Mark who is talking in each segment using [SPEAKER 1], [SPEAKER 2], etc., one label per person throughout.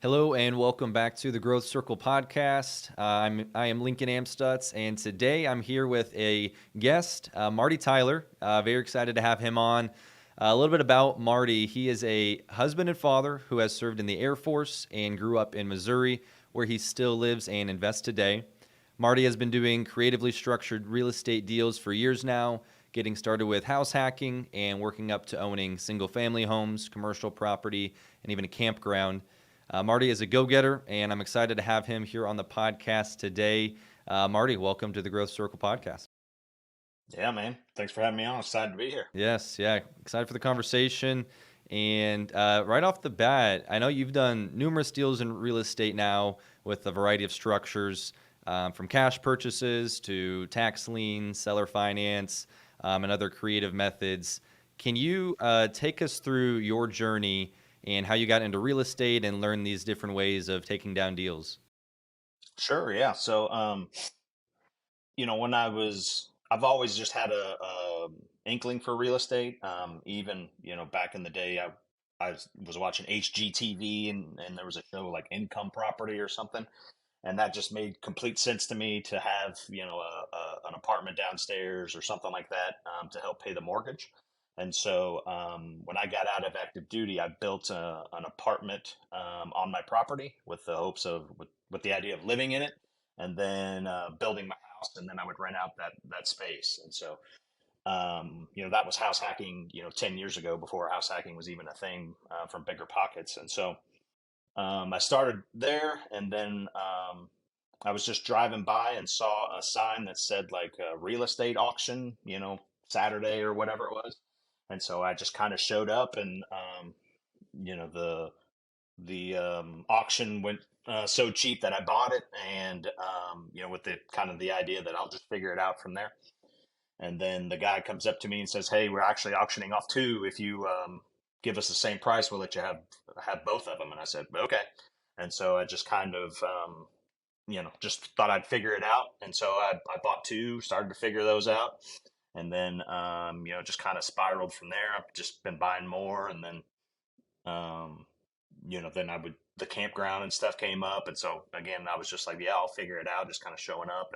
[SPEAKER 1] Hello and welcome back to the Growth Circle podcast. I am Lincoln Amstutz, and today I'm here with a guest, Marty Tyler. Very excited to have him on. A little bit about Marty. He is a husband and father who has served in the Air Force and grew up in Missouri, where he still lives and invests today. Marty has been doing creatively structured real estate deals for years now, getting started with house hacking and working up to owning single-family homes, commercial property, and even a campground. Marty is a go-getter, and I'm excited to have him here on the podcast today. Marty, welcome to the Growth Circle podcast.
[SPEAKER 2] Yeah, man. Thanks for having me on. Excited to be here.
[SPEAKER 1] Yes, yeah, excited for the conversation. And right off the bat, I know you've done numerous deals in real estate now with a variety of structures, from cash purchases to tax liens, seller finance, and other creative methods. Can you take us through your journey and how you got into real estate and learn these different ways of taking down deals?
[SPEAKER 2] Sure, yeah. When I've always just had a inkling for real estate. Even, back in the day, I was watching HGTV and there was a show like Income Property or something. And that just made complete sense to me to have, an apartment downstairs or something like that to help pay the mortgage. And so when I got out of active duty, I built an apartment on my property with the hopes of, with the idea of living in it and then building my house. And then I would rent out that space. And so, that was house hacking, 10 years ago before house hacking was even a thing from Bigger Pockets. And so I started there, and then I was just driving by and saw a sign that said like a real estate auction, Saturday or whatever it was. And so I just kind of showed up, and you know the auction went so cheap that I bought it, and with the kind of the idea that I'll just figure it out from there. And then the guy comes up to me and says, "Hey, we're actually auctioning off two. If you give us the same price, we'll let you have both of them." And I said, "Okay." And so I just kind of just thought I'd figure it out. And so I bought two, started to figure those out, and then just kind of spiraled from there. I've just been buying more, and then um, then the campground and stuff came up, and so again I was just like, yeah, I'll figure it out, just kind of showing up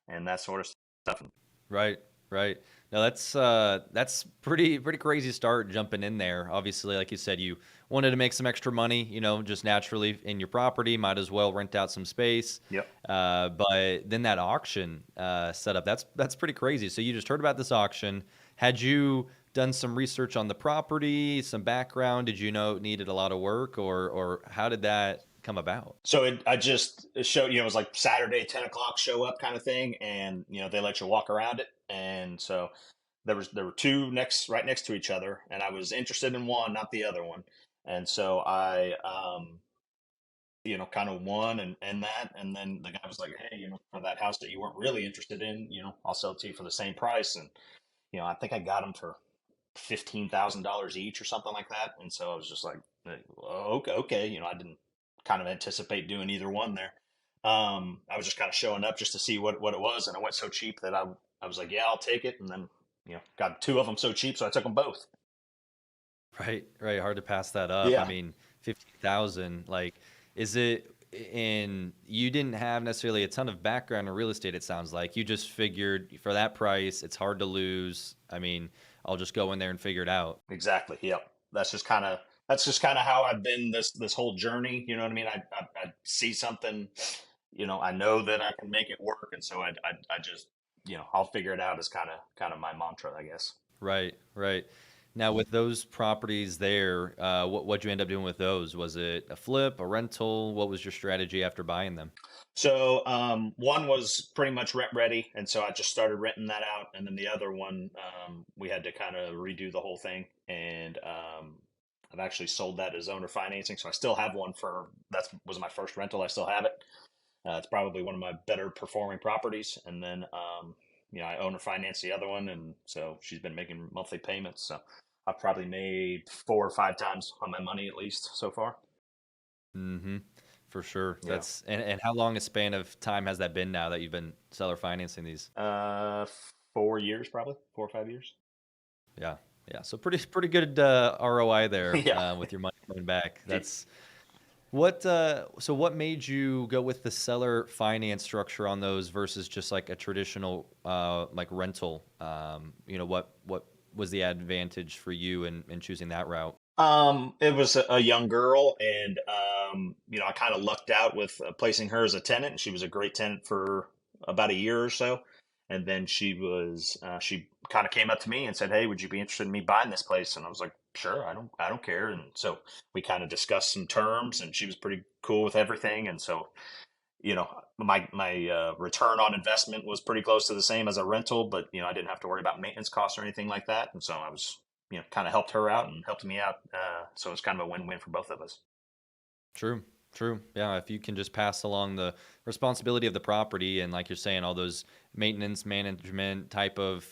[SPEAKER 2] and that sort of stuff.
[SPEAKER 1] Right, right. No, that's pretty crazy start jumping in there. Obviously, like you said, you wanted to make some extra money, just naturally in your property. Might as well rent out some space.
[SPEAKER 2] Yep.
[SPEAKER 1] But then that auction setup, that's pretty crazy. So you just heard about this auction. Had you done some research on the property, some background? Did you know it needed a lot of work, or how did that come about?
[SPEAKER 2] So it showed, it was like Saturday, 10 o'clock show up kind of thing. And, they let you walk around it. And so there were two right next to each other. And I was interested in one, not the other one. And so I, kind of won and that. And then the guy was like, "Hey, for that house that you weren't really interested in, I'll sell it to you for the same price." And, I think I got them for $15,000 each or something like that. And so I was just like, okay, okay. I didn't kind of anticipate doing either one there. I was just kind of showing up just to see what it was. And it went so cheap that I was like, yeah, I'll take it. And then, got two of them so cheap. So I took them both.
[SPEAKER 1] Right, right. Hard to pass that up. I
[SPEAKER 2] Yeah.
[SPEAKER 1] mean, 50,000, like, is it in, you didn't have necessarily a ton of background in real estate, it sounds like. You just figured for that price, it's hard to lose. I mean, I'll just go in there and figure it out.
[SPEAKER 2] Exactly. Yep. That's just kind of how I've been this whole journey. You know what I mean? I see something, I know that I can make it work, and so I just I'll figure it out is kind of my mantra, I guess.
[SPEAKER 1] Right, right. Now, with those properties there, what'd you end up doing with those? Was it a flip, a rental? What was your strategy after buying them?
[SPEAKER 2] So one was pretty much rent ready, and so I just started renting that out. And then the other one, we had to kind of redo the whole thing, and I've actually sold that as owner financing. So I still have one for that was my first rental. I still have it. It's probably one of my better performing properties. And then I owner finance the other one, and so she's been making monthly payments. So I've probably made 4 or 5 times on my money at least so far.
[SPEAKER 1] Mm-hmm. For sure.
[SPEAKER 2] Yeah.
[SPEAKER 1] And how long a span of time has that been now that you've been seller financing these?
[SPEAKER 2] 4 years, probably 4 or 5 years.
[SPEAKER 1] Yeah, yeah. So pretty good ROI there
[SPEAKER 2] Yeah.
[SPEAKER 1] with your money coming back.
[SPEAKER 2] Do,
[SPEAKER 1] So what made you go with the seller finance structure on those versus just like a traditional like rental? What was the advantage for you in choosing that route?
[SPEAKER 2] It was a young girl, and I kind of lucked out with placing her as a tenant, and she was a great tenant for about a year or so. And then she kind of came up to me and said, "Hey, would you be interested in me buying this place?" And I was like, "Sure, I don't care." And so we kind of discussed some terms, and she was pretty cool with everything. And so my return on investment was pretty close to the same as a rental, but I didn't have to worry about maintenance costs or anything like that, and so I was kind of helped her out and helped me out. So it's kind of a win-win for both of us.
[SPEAKER 1] True, true. Yeah, if you can just pass along the responsibility of the property and like you're saying, all those maintenance management type of,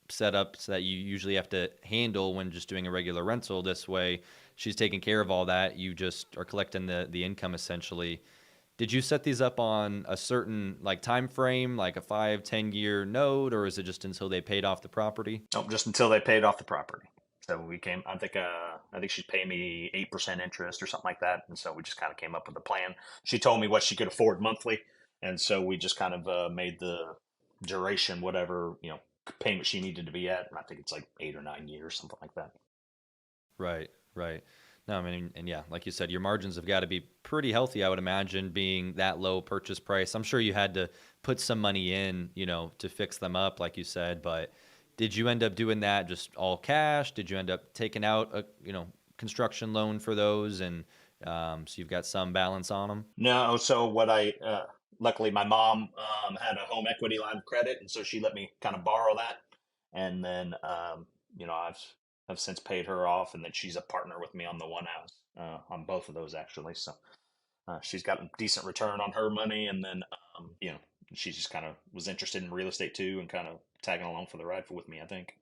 [SPEAKER 1] setups that you usually have to handle when just doing a regular rental, this way she's taking care of all that. You just are collecting the income essentially. Did you set these up on a certain like time frame, like a 5, 10 year note, or is it just until they paid off the property?
[SPEAKER 2] Nope, just until they paid off the property. So we came. I think she's paying me 8% interest or something like that, and so we just kind of came up with a plan. She told me what she could afford monthly, and so we just kind of made the duration whatever payment she needed to be at. And I think it's like 8 or 9 years, something like that.
[SPEAKER 1] Right, right. No, I mean, and yeah, like you said, your margins have got to be pretty healthy, I would imagine, being that low purchase price. I'm sure you had to put some money in, to fix them up, like you said, but did you end up doing that just all cash? Did you end up taking out a, construction loan for those? And so you've got some balance on them?
[SPEAKER 2] No, so luckily my mom had a home equity line of credit, and so she let me kind of borrow that, and then I've since paid her off, and then she's a partner with me on the one house, on both of those actually. So she's got a decent return on her money, and then she just kind of was interested in real estate too, and kind of tagging along for the ride with me, I think.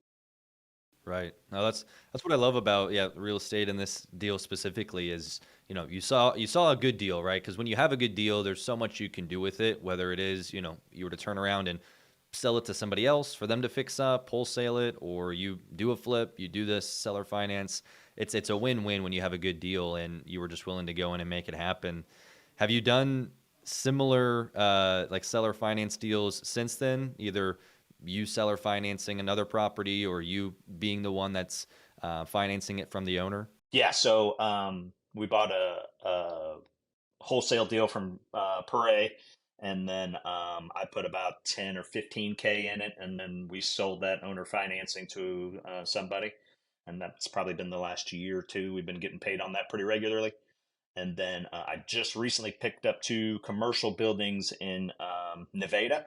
[SPEAKER 1] Right. No, that's what I love about real estate in this deal specifically is, you saw a good deal, right? Because when you have a good deal, there's so much you can do with it, whether it is, you were to turn around and sell it to somebody else for them to fix up, wholesale it, or you do a flip, you do this seller finance. It's a win-win when you have a good deal and you were just willing to go in and make it happen. Have you done similar like seller finance deals since then? Either you seller financing another property or you being the one that's financing it from the owner?
[SPEAKER 2] Yeah, so we bought a wholesale deal from Pare, and then I put about 10 or 15K in it, and then we sold that owner financing to somebody, and that's probably been the last year or two. We've been getting paid on that pretty regularly. And then I just recently picked up two commercial buildings in Nevada,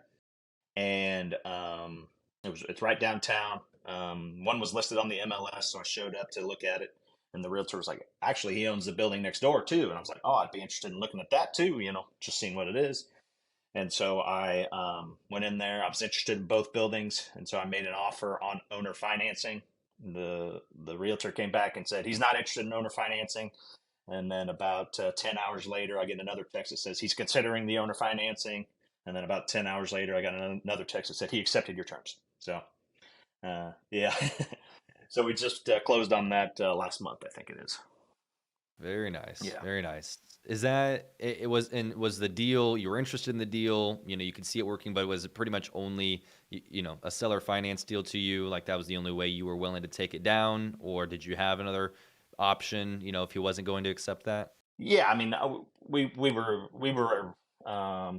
[SPEAKER 2] and it's right downtown. One was listed on the MLS, so I showed up to look at it, and the realtor was like, "Actually, he owns the building next door too." And I was like, "Oh, I'd be interested in looking at that too. Just seeing what it is." And so I went in there. I was interested in both buildings, and so I made an offer on owner financing. The realtor came back and said he's not interested in owner financing. And then about 10 hours later, I get another text that says he's considering the owner financing. And then about 10 hours later, I got another text that said he accepted your terms. So, yeah. So we just closed on that last month, I think it is.
[SPEAKER 1] Very nice.
[SPEAKER 2] Yeah.
[SPEAKER 1] Very nice. Is that was the deal you were interested in the deal? You could see it working, but was it pretty much only a seller finance deal to you? Like that was the only way you were willing to take it down, or did you have another option? If he wasn't going to accept that?
[SPEAKER 2] Yeah, I mean, we were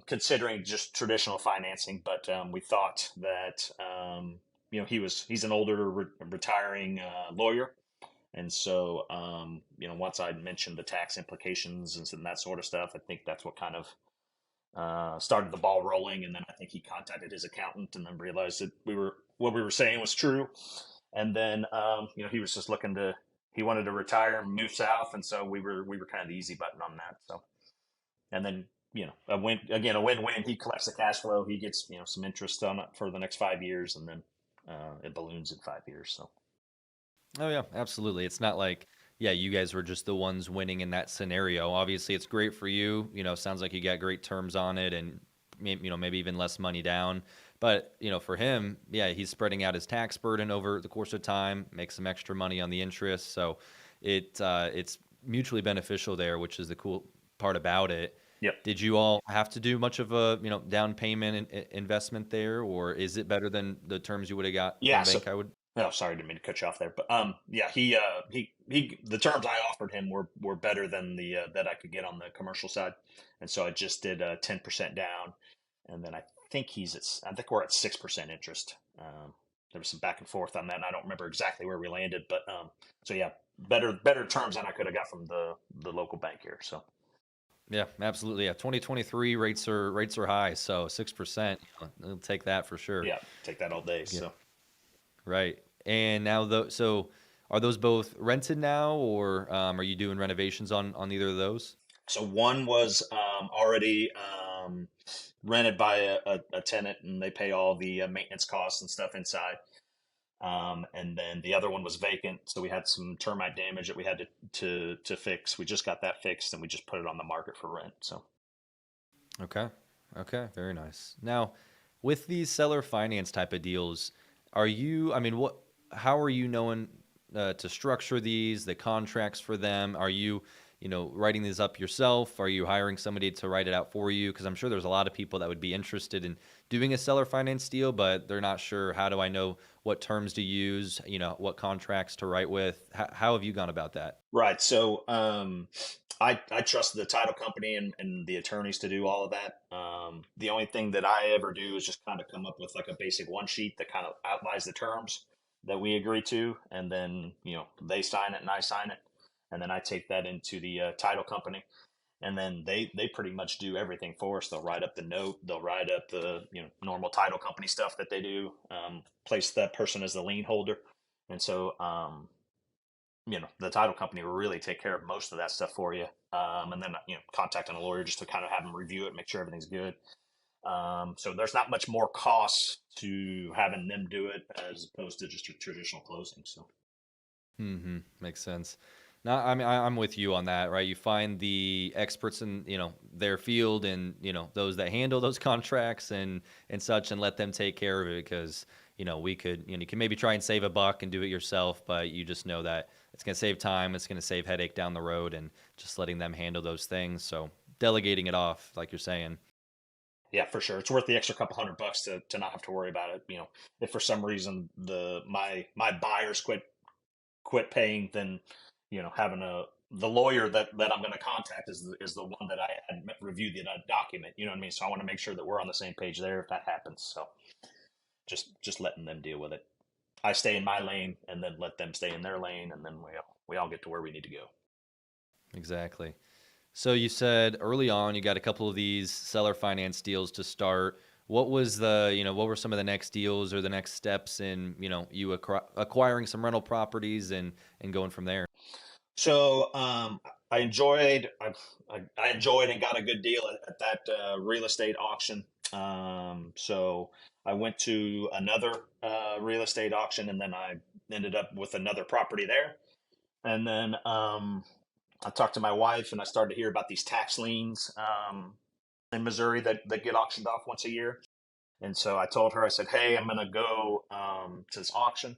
[SPEAKER 2] considering just traditional financing, but we thought that he's an older retiring lawyer, and so once I mentioned the tax implications and that sort of stuff, I think that's what kind of started the ball rolling. And then I think he contacted his accountant and then realized that what we were saying was true. And then he was just he wanted to retire and move south, and so we were kind of the easy button on that. So and then a win-win. He collects the cash flow, he gets some interest on it for the next 5 years, and then it balloons in 5 years. So
[SPEAKER 1] Oh yeah, absolutely. It's not like, yeah, you guys were just the ones winning in that scenario. Obviously, it's great for you. Sounds like you got great terms on it and maybe even less money down. But, for him, yeah, he's spreading out his tax burden over the course of time, makes some extra money on the interest. So it's mutually beneficial there, which is the cool part about it.
[SPEAKER 2] Yep.
[SPEAKER 1] Did you all have to do much of a, down payment investment there, or is it better than the terms you would have got
[SPEAKER 2] Yeah.
[SPEAKER 1] from
[SPEAKER 2] So,
[SPEAKER 1] bank? I would.
[SPEAKER 2] oh, sorry, didn't mean to cut you off there, but yeah, the terms I offered him were better than the that I could get on the commercial side, and so I just did 10% down, and then I think we're at 6% interest. There was some back and forth on that, and I don't remember exactly where we landed, but so yeah, better terms than I could have got from the local bank here. So
[SPEAKER 1] Yeah, absolutely. Yeah, 2023 rates are high, so 6%. I'll take that for sure.
[SPEAKER 2] yeah, take that all day.
[SPEAKER 1] Yeah,
[SPEAKER 2] So.
[SPEAKER 1] right. And now, so are those both rented now, or are you doing renovations on either of those?
[SPEAKER 2] So one was already rented by a tenant, and they pay all the maintenance costs and stuff inside. And then the other one was vacant, so we had some termite damage that we had to fix. We just got that fixed, and we just put it on the market for rent. So
[SPEAKER 1] Okay. Okay. Very nice. Now, with these seller finance type of deals, I mean, how are you knowing to structure these, the contracts for them? Are you, writing these up yourself? Are you hiring somebody to write it out for you? Because I'm sure there's a lot of people that would be interested in doing a seller finance deal, but they're not sure, how do I know what terms to use, what contracts to write with? How have you gone about that?
[SPEAKER 2] right. So I trust the title company and the attorneys to do all of that. The only thing that I ever do is just kind of come up with like a basic one sheet that kind of outlines the terms that we agree to, and then they sign it and I sign it, and then I take that into the title company, and then they pretty much do everything for us. They'll write up the note, they'll write up the normal title company stuff that they do, place that person as the lien holder, and so the title company will really take care of most of that stuff for you. And then contacting a lawyer just to kind of have them review it, make sure everything's good. So there's not much more cost to having them do it as opposed to just a traditional closing. So
[SPEAKER 1] Makes sense. Now, I mean, I'm with you on that, right? You find the experts in, their field, and, those that handle those contracts and such, and let them take care of it, because, you can maybe try and save a buck and do it yourself, but you just know that it's going to save time, it's going to save headache down the road, and just letting them handle those things. So delegating it off, like you're saying.
[SPEAKER 2] yeah, for sure, it's worth the extra couple $100 to not have to worry about it. If for some reason my buyers quit paying, then having the lawyer that I'm going to contact is the one that I had reviewed the document. You know what I mean? So I want to make sure that we're on the same page there if that happens. So just letting them deal with it. I stay in my lane, and then let them stay in their lane, and then we all get to where we need to go.
[SPEAKER 1] Exactly. So you said early on you got a couple of these seller finance deals to start. What were some of the next deals or the next steps in, you acquiring some rental properties and going from there?
[SPEAKER 2] So I enjoyed and got a good deal at that real estate auction. So I went to another real estate auction, and then I ended up with another property there. And then I talked to my wife, and I started to hear about these tax liens in Missouri that get auctioned off once a year. And so I told her, I said, "Hey, I'm going to go to this auction.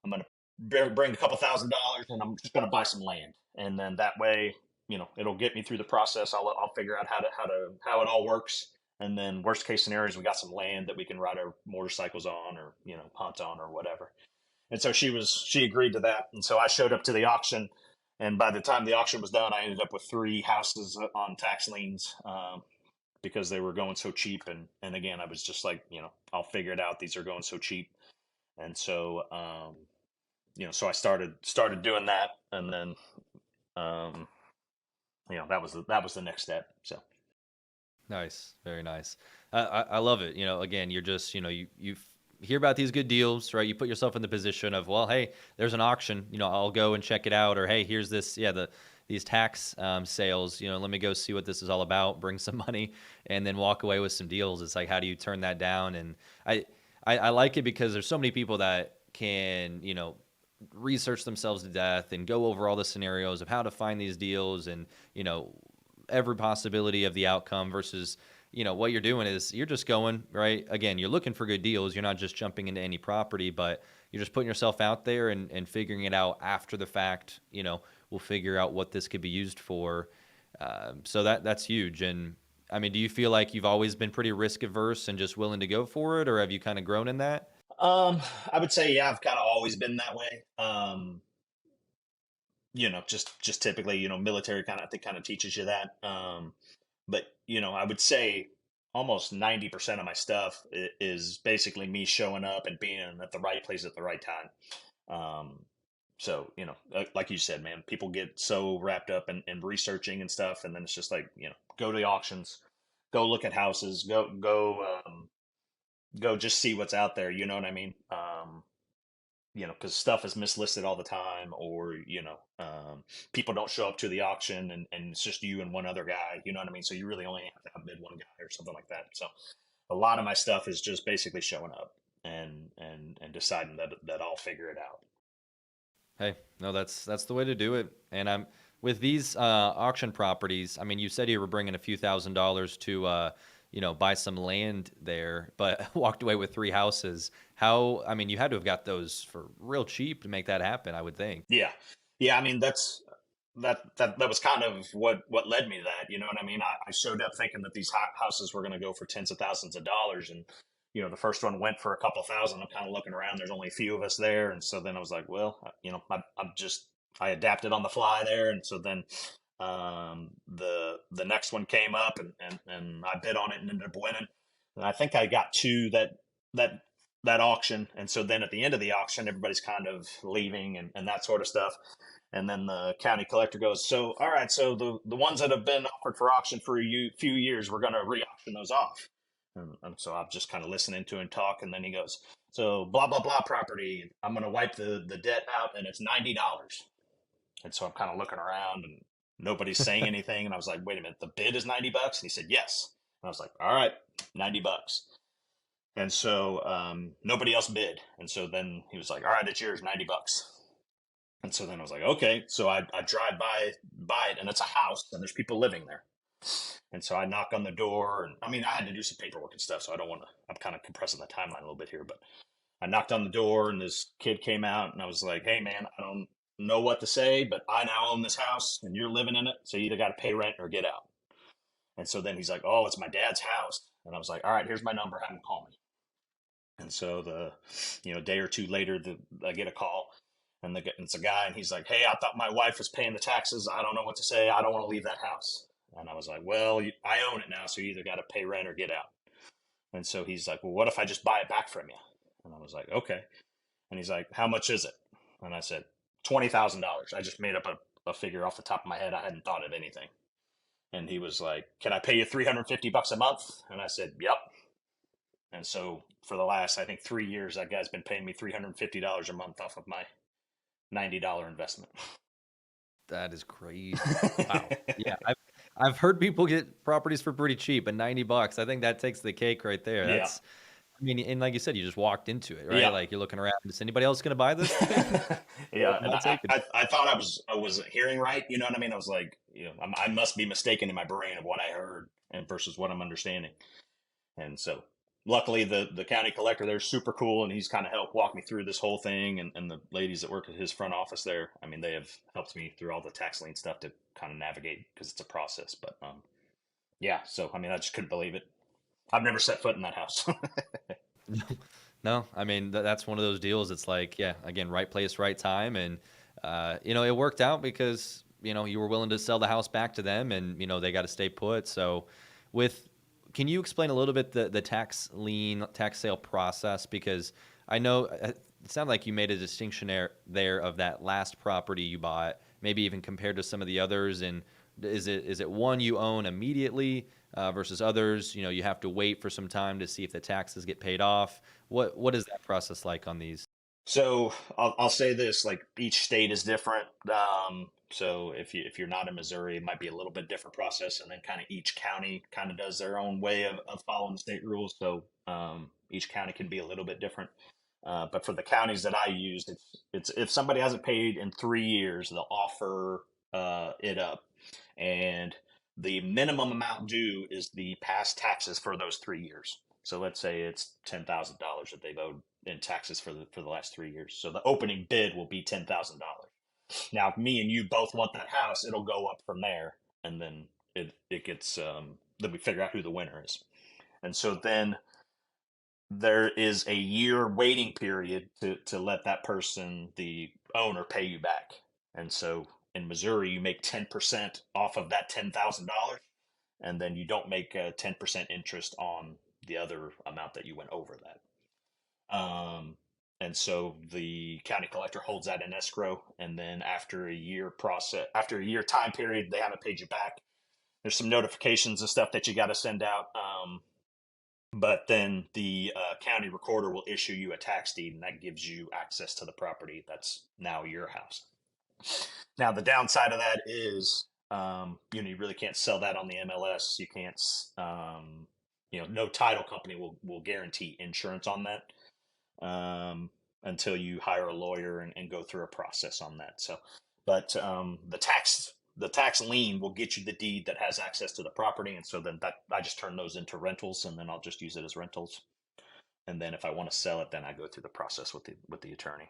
[SPEAKER 2] I'm going to bring a couple $1,000, and I'm just going to buy some land. And then that way, it'll get me through the process. I'll figure out how it all works. And then worst case scenarios, we got some land that we can ride our motorcycles on, or hunt on, or whatever." And so she agreed to that. And so I showed up to the auction, and by the time the auction was done, I ended up with 3 houses on tax liens, because they were going so cheap. And again, I was just like, I'll figure it out. These are going so cheap. And so so I started doing that, and then um, that was the next step. So
[SPEAKER 1] Nice, very nice. I love it. Again, you're just, you hear about these good deals, right? You put yourself in the position of, well, hey, there's an auction, I'll go and check it out, or hey, here's this, these tax sales, let me go see what this is all about, bring some money, and then walk away with some deals. It's like, how do you turn that down? And I like it because there's so many people that can, research themselves to death and go over all the scenarios of how to find these deals, and every possibility of the outcome, versus what you're doing is you're just going, right, again, you're looking for good deals, you're not just jumping into any property, but you're just putting yourself out there and figuring it out after the fact, we'll figure out what this could be used for. So that's huge. And I mean, do you feel like you've always been pretty risk averse and just willing to go for it, or have you kind of grown in that?
[SPEAKER 2] Um, I would say, yeah, I've kind of always been that way. Just typically, military kind of, I think, kind of teaches you that. But I would say almost 90% of my stuff is basically me showing up and being at the right place at the right time. So, like you said, man, people get so wrapped up in researching and stuff, and then it's just like, go to the auctions, go look at houses, go just see what's out there. You know what I mean? Because stuff is mislisted all the time, or people don't show up to the auction, and it's just you and one other guy. You know what I mean? So you really only have to outbid one guy or something like that. So a lot of my stuff is just basically showing up and deciding that I'll figure it out.
[SPEAKER 1] Hey, no, that's the way to do it. And I'm with these auction properties. I mean, you said you were bringing a few $1,000s to buy some land there, but walked away with three houses. How? I mean, you had to have got those for real cheap to make that happen, I would think.
[SPEAKER 2] Yeah, yeah. I mean, that was kind of what led me to that. You know what I mean? I showed up thinking that these houses were going to go for tens of thousands of dollars, and the first one went for a couple thousand. I'm kind of looking around. There's only a few of us there, and so then I was like, well, I adapted on the fly there, and so then the next one came up, and I bid on it and ended up winning. And I think I got two that that auction, and so then at the end of the auction, everybody's kind of leaving and that sort of stuff. And then the county collector goes, so, all right, so the ones that have been offered for auction for a few years, we're going to re-auction those off. And so I'm just kind of listening to him talk. And then he goes, so blah, blah, blah property, I'm going to wipe the debt out, and it's $90. And so I'm kind of looking around, and nobody's saying anything. And I was like, wait a minute, the bid is $90? And he said, yes. And I was like, all right, $90. And so nobody else bid. And so then he was like, all right, it's yours, $90. And so then I was like, okay. So I drive by it, and it's a house, and there's people living there. And so I knock on the door, and I mean, I had to do some paperwork and stuff, so I don't want to. I'm kind of compressing the timeline a little bit here, but I knocked on the door, and this kid came out, and I was like, hey, man, I don't know what to say, but I now own this house, and you're living in it, so you either got to pay rent or get out. And so then he's like, oh, it's my dad's house, and I was like, all right, here's my number, have him call me. And so day or two later, I get a call, and it's a guy, and he's like, "Hey, I thought my wife was paying the taxes. I don't know what to say. I don't want to leave that house." And I was like, "Well, I own it now, so you either got to pay rent or get out." And so he's like, "Well, what if I just buy it back from you?" And I was like, "Okay." And he's like, "How much is it?" And I said, $20,000. I just made up a figure off the top of my head. I hadn't thought of anything. And he was like, "Can I pay you $350 a month?" And I said, "Yep." And so for the last, I think, 3 years, that guy's been paying me $350 a month off of my $90 investment.
[SPEAKER 1] That is crazy. Wow. Yeah, I've heard people get properties for pretty cheap, but $90, I think that takes the cake right there.
[SPEAKER 2] Yeah.
[SPEAKER 1] That's I mean, and like you said, you just walked into it, right?
[SPEAKER 2] Yeah.
[SPEAKER 1] Like you're looking around, is anybody else going to buy this thing?
[SPEAKER 2] Yeah. And
[SPEAKER 1] I'll take it.
[SPEAKER 2] I thought I was hearing right. You know what I mean? I was like, I must be mistaken in my brain of what I heard and versus what I'm understanding. And so luckily the county collector there's super cool, and he's kind of helped walk me through this whole thing, and the ladies that work at his front office there, I mean, they have helped me through all the tax lien stuff to kind of navigate, because it's a process. But yeah, so I mean, I just couldn't believe it. I've never set foot in that house.
[SPEAKER 1] No, I mean that's one of those deals. It's like, yeah, again, right place, right time, and it worked out because you were willing to sell the house back to them, and they got to stay put. So, with can you explain a little bit the tax lien tax sale process? Because I know it sounded like you made a distinction there of that last property you bought, maybe even compared to some of the others. And is it one you own immediately versus others? You have to wait for some time to see if the taxes get paid off. What is that process like on these?
[SPEAKER 2] So I'll say this: like, each state is different. So if you're not in Missouri, it might be a little bit different process, and then kind of each county kind of does their own way of following the state rules. So each county can be a little bit different. But for the counties that I used, it's if somebody hasn't paid in 3 years, they'll offer it up, and the minimum amount due is the past taxes for those 3 years. So let's say it's $10,000 that they've owed in taxes for the last 3 years. So the opening bid will be $10,000. Now, if me and you both want that house, it'll go up from there, and then it gets then we figure out who the winner is, and so then there is a year waiting period to let that person, the owner, pay you back. And so in Missouri, you make 10% off of that $10,000, and then you don't make 10% interest on the other amount that you went over that. And so the county collector holds that in escrow, and then after a year time period, they haven't paid you back. There's some notifications and stuff that you got to send out. But then the county recorder will issue you a tax deed, and that gives you access to the property that's now your house. Now, the downside of that is, you really can't sell that on the MLS. You can't, no title company will guarantee insurance on that until you hire a lawyer and go through a process on that. So, but the tax lien will get you the deed that has access to the property, and so then that I just turn those into rentals, and then I'll just use it as rentals. And then if I want to sell it, then I go through the process with the attorney.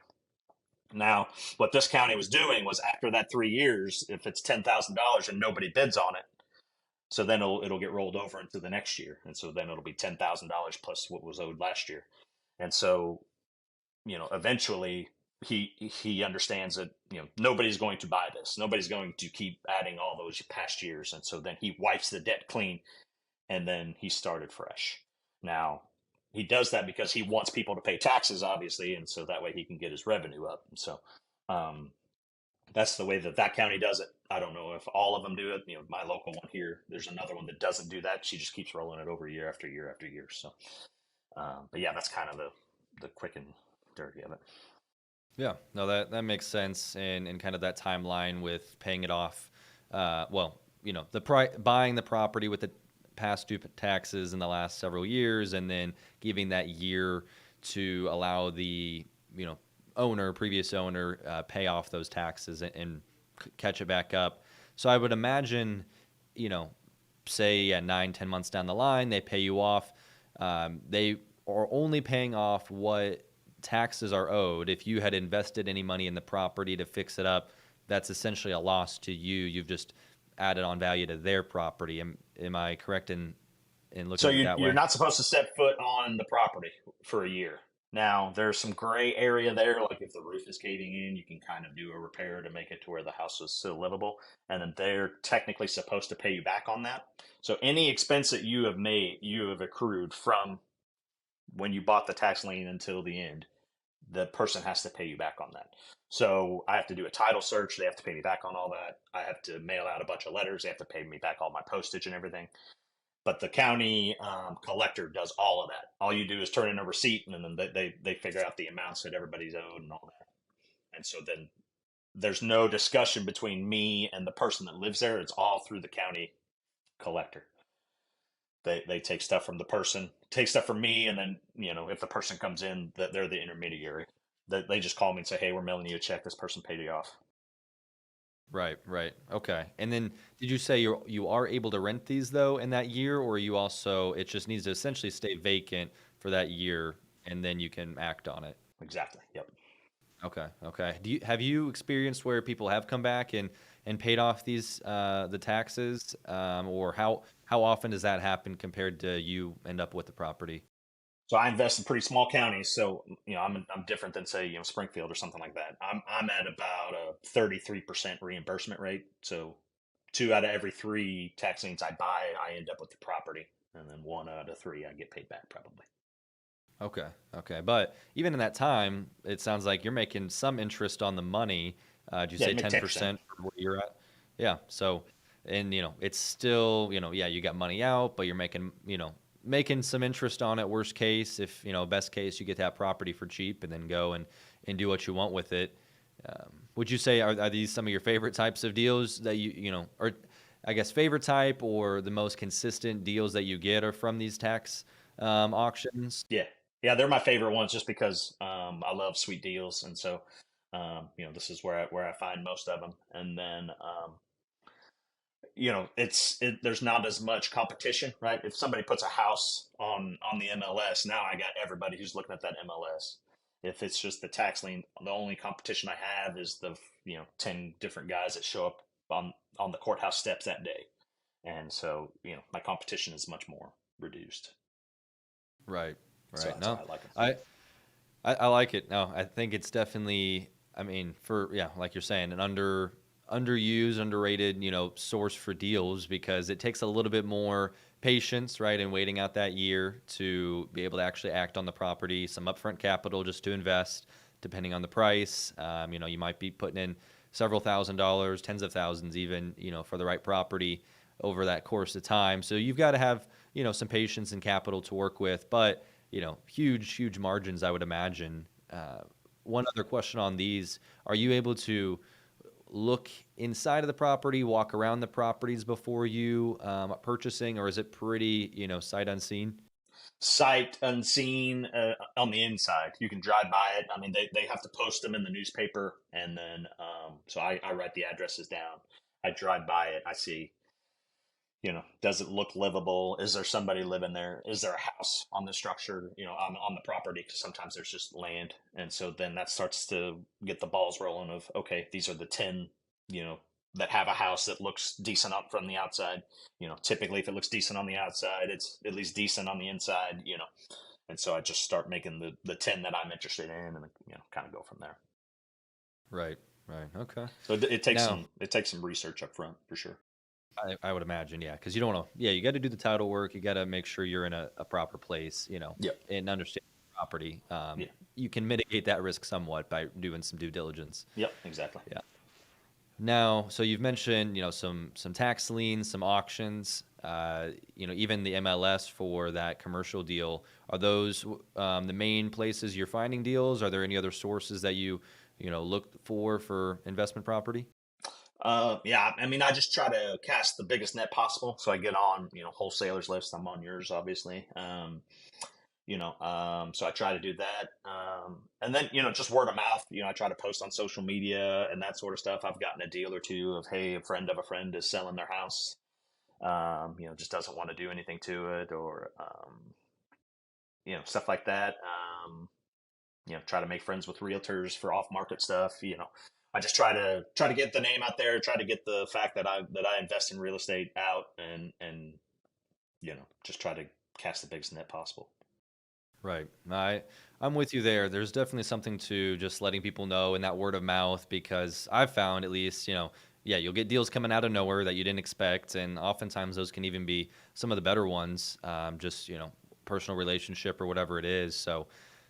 [SPEAKER 2] Now, what this county was doing was after that 3 years, if it's $10,000 and nobody bids on it, so then it'll get rolled over into the next year, and so then it'll be $10,000 plus what was owed last year, and so eventually he understands that nobody's going to buy this, nobody's going to keep adding all those past years, and so then he wipes the debt clean, and then he started fresh. Now he does that because he wants people to pay taxes, obviously, and so that way he can get his revenue up. And so um, that's the way that county does it. I don't know if all of them do it. My local one here, there's another one that doesn't do that. She just keeps rolling it over year after year after year. So, but yeah, that's kind of the quick and dirty of it.
[SPEAKER 1] Yeah, no, that makes sense, and kind of that timeline with paying it off. Well, buying the property with the past due taxes in the last several years, and then giving that year to allow the previous owner, pay off those taxes and catch it back up. So I would imagine, you know, say at 9, 10 months down the line, they pay you off. They are only paying off what taxes are owed. If you had invested any money in the property to fix it up, that's essentially a loss to you. You've just added on value to their property. Am I correct in
[SPEAKER 2] So
[SPEAKER 1] looking at it that
[SPEAKER 2] you're
[SPEAKER 1] way?
[SPEAKER 2] not supposed to set foot on the property for a year. Now, there's some gray area there, like if the roof is caving in, you can kind of do a repair to make it to where the house is still livable, and then they're technically supposed to pay you back on that. So any expense that you have accrued from when you bought the tax lien until the end, the person has to pay you back on that. So I have to do a title search. They have to pay me back on all that. I have to mail out a bunch of letters. They have to pay me back all my postage and everything. But the county collector does all of that. All you do is turn in a receipt, and then they figure out the amounts that everybody's owed and all that. And so then there's no discussion between me and the person that lives there. It's all through the county collector. They take stuff from the person, take stuff from me, and then if the person comes in, that they're the intermediary. They just call me and say, "Hey, we're mailing you a check. This person paid you off."
[SPEAKER 1] Right, right. Okay. And then did you say you are able to rent these though in that year, or you also it just needs to essentially stay vacant for that year and then you can act on it?
[SPEAKER 2] Exactly. Yep.
[SPEAKER 1] Okay, okay. Have you experienced where people have come back and paid off these the taxes, or how often does that happen compared to you end up with the property?
[SPEAKER 2] So I invest in pretty small counties. So I'm different than say Springfield or something like that. I'm at about a 33% reimbursement rate. So 2 out of every 3 tax liens I buy, I end up with the property, and then 1 out of 3 I get paid back probably.
[SPEAKER 1] Okay, okay. But even in that time, it sounds like you're making some interest on the money. Did you
[SPEAKER 2] Yeah,
[SPEAKER 1] say
[SPEAKER 2] you make 10%.
[SPEAKER 1] 10% for where you're at? Yeah. So, and it's still, yeah, you got money out, but you're making some interest on it. Worst case, if, best case, you get that property for cheap and then go and do what you want with it. Would you say are these some of your favorite types of deals that or I guess favorite type or the most consistent deals that you get are from these tax auctions?
[SPEAKER 2] Yeah, yeah, they're my favorite ones just because I love sweet deals, and so this is where I find most of them. And then there's not as much competition, right? If somebody puts a house on the MLS, now I got everybody who's looking at that MLS. If it's just the tax lien, the only competition I have is the 10 different guys that show up on the courthouse steps that day, and so my competition is much more reduced.
[SPEAKER 1] Right.
[SPEAKER 2] So
[SPEAKER 1] Right.
[SPEAKER 2] that's why
[SPEAKER 1] No,
[SPEAKER 2] I like them.
[SPEAKER 1] I, I like it. No, I think it's definitely, I mean, for, yeah, like you're saying, an underused, underrated, source for deals because it takes a little bit more patience, right, and waiting out that year to be able to actually act on the property, some upfront capital just to invest, depending on the price. You might be putting in several $1,000s, tens of thousands even, for the right property over that course of time. So you've got to have, some patience and capital to work with, but huge margins, I would imagine. One other question on these: are you able to look inside of the property, walk around the properties before you purchasing, or is it pretty, sight unseen?
[SPEAKER 2] Sight unseen on the inside. You can drive by it. I mean, they have to post them in the newspaper, and then so I write the addresses down. I drive by it. I see, does it look livable? Is there somebody living there? Is there a house on the structure, on the property? Because sometimes there's just land. And so then that starts to get the balls rolling of, okay, these are the 10, that have a house that looks decent up from the outside. Typically if it looks decent on the outside, it's at least decent on the inside. And so I just start making the 10 that I'm interested in and, kind of go from there.
[SPEAKER 1] Right, right, okay.
[SPEAKER 2] So it takes
[SPEAKER 1] Now,
[SPEAKER 2] some research up front for sure.
[SPEAKER 1] I would imagine, yeah, because you don't want to, yeah, you got to do the title work. You got to make sure you're in a proper place,
[SPEAKER 2] Yep.
[SPEAKER 1] and understand the property.
[SPEAKER 2] Yeah.
[SPEAKER 1] You can mitigate that risk somewhat by doing some due diligence.
[SPEAKER 2] Yep. Exactly.
[SPEAKER 1] Yeah. Now, so you've mentioned, some tax liens, some auctions, even the MLS for that commercial deal. Are those the main places you're finding deals? Are there any other sources that look for investment property?
[SPEAKER 2] Yeah, I mean, I just try to cast the biggest net possible. So I get on, wholesalers list. I'm on yours, obviously. So I try to do that. And then, just word of mouth, I try to post on social media and that sort of stuff. I've gotten a deal or two of, hey, a friend of a friend is selling their house. Just doesn't want to do anything to it or, stuff like that. Try to make friends with realtors for off market stuff. I just try to get the name out there, try to get the fact that I invest in real estate out and just try to cast the biggest net possible.
[SPEAKER 1] Right. I'm with you there. There's definitely something to just letting people know in that word of mouth because I've found at least, yeah, you'll get deals coming out of nowhere that you didn't expect, and oftentimes those can even be some of the better ones. Just personal relationship or whatever it is. So,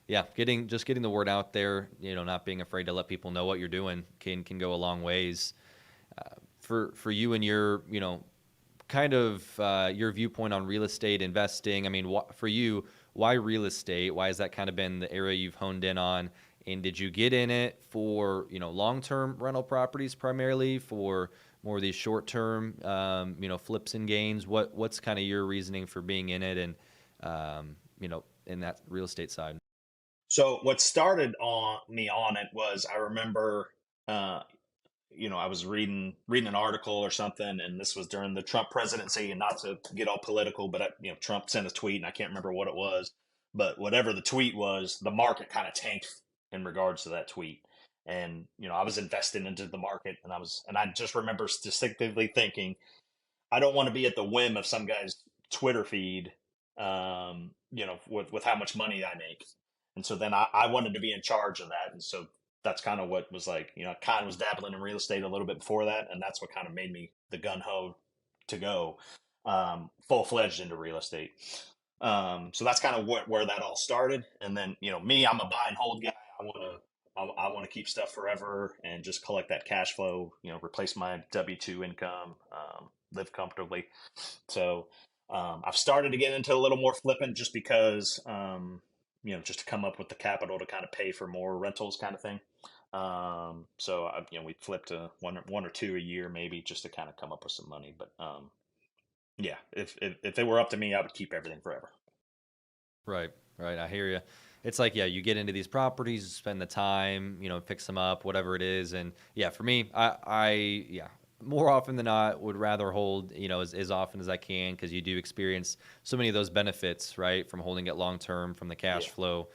[SPEAKER 1] yeah, getting the word out there, not being afraid to let people know what you're doing can go a long ways. For you and your kind of your viewpoint on real estate investing. I mean, for you, why real estate? Why has that kind of been the area you've honed in on? And did you get in it for long-term rental properties primarily, for more of these short-term flips and gains? What's kind of your reasoning for being in it and in that real estate side?
[SPEAKER 2] So what started on me on it was I remember uh, I was reading an article or something, and this was during the Trump presidency, and not to get all political, but Trump sent a tweet, and I can't remember what it was, but whatever the tweet was, the market kind of tanked in regards to that tweet, and I was invested into the market, and I just remember distinctively thinking, I don't want to be at the whim of some guy's Twitter feed, with how much money I make. And so then I wanted to be in charge of that. And so that's kind of what was like, I kind of was dabbling in real estate a little bit before that. And that's what kind of made me the gun ho to go full fledged into real estate. So that's kind of where that all started. And then, me, I'm a buy and hold guy. I want to keep stuff forever and just collect that cash flow, replace my W-2 income, live comfortably. So I've started to get into a little more flipping just because, just to come up with the capital to kind of pay for more rentals kind of thing. We flipped one or two a year maybe just to kind of come up with some money. But yeah, if it were up to me, I would keep everything forever.
[SPEAKER 1] Right, right. I hear you. It's like, yeah, you get into these properties, spend the time, fix them up, whatever it is. And yeah, for me, yeah, more often than not would rather hold, as often as I can because you do experience so many of those benefits, right, from holding it long term, from the cash
[SPEAKER 2] Yeah.
[SPEAKER 1] flow.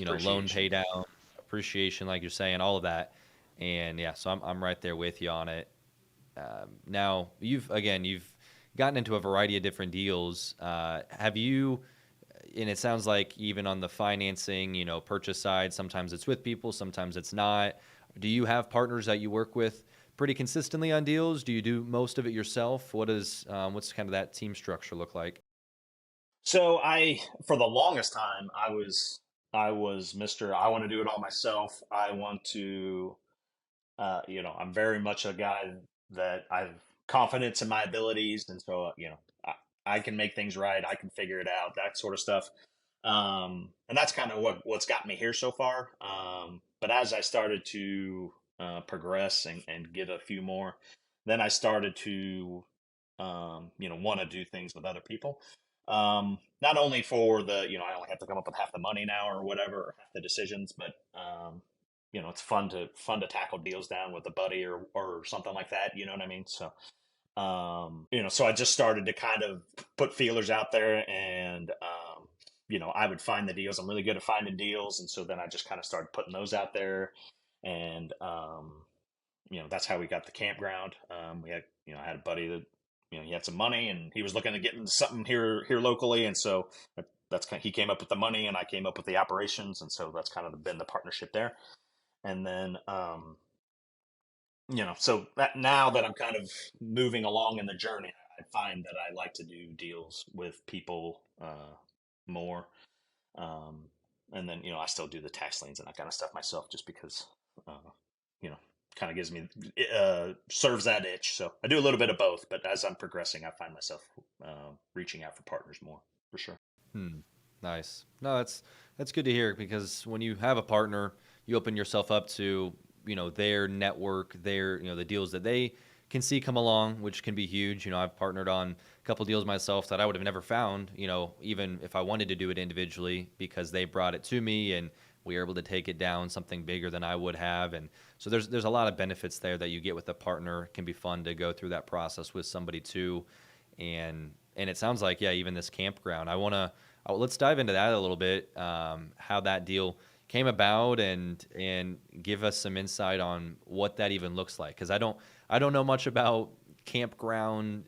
[SPEAKER 1] loan
[SPEAKER 2] Depreciation.
[SPEAKER 1] pay down, appreciation, like you're saying, all of that. And yeah, so I'm right there with you on it. Now you've gotten into a variety of different deals. Have you? And it sounds like even on the financing, purchase side, sometimes it's with people, sometimes it's not. Do you have partners that you work with pretty consistently on deals? Do you do most of it yourself? What's kind of that team structure look like?
[SPEAKER 2] So for the longest time, I was Mr. I want to do it all myself. I want to, I'm very much a guy that I've confidence in my abilities, and so I can make things right. I can figure it out, that sort of stuff. And that's kind of what's got me here so far. But as I started to progress and get a few more, then I started to want to do things with other people. Not only for I only have to come up with half the money now or whatever, or half the decisions, but it's fun to tackle deals down with a buddy or something like that. You know what I mean? So so I just started to kind of put feelers out there, and I would find the deals. I'm really good at finding deals, and so then I just kind of started putting those out there, and that's how we got the campground. We had, I had a buddy that, he had some money and he was looking to get into something here locally, and so that's kind of, he came up with the money and I came up with the operations, and so that's kind of been the partnership there. And then so that now that I'm kind of moving along in the journey, I find that I like to do deals with people more. Um, and then, I still do the tax liens and that kind of stuff myself just because, uh, you know, kind of gives me, serves that itch. So I do a little bit of both, but as I'm progressing, I find myself reaching out for partners more for sure.
[SPEAKER 1] Hmm. Nice. No, that's good to hear because when you have a partner, you open yourself up to, their network, the deals that they can see come along, which can be huge. I've partnered on a couple deals myself that I would have never found, even if I wanted to do it individually because they brought it to me and we were able to take it down something bigger than I would have. And so there's a lot of benefits there that you get with a partner. It can be fun to go through that process with somebody too. And it sounds like, yeah, even this campground. Let's dive into that a little bit. How that deal came about, and give us some insight on what that even looks like. Because I don't know much about campground,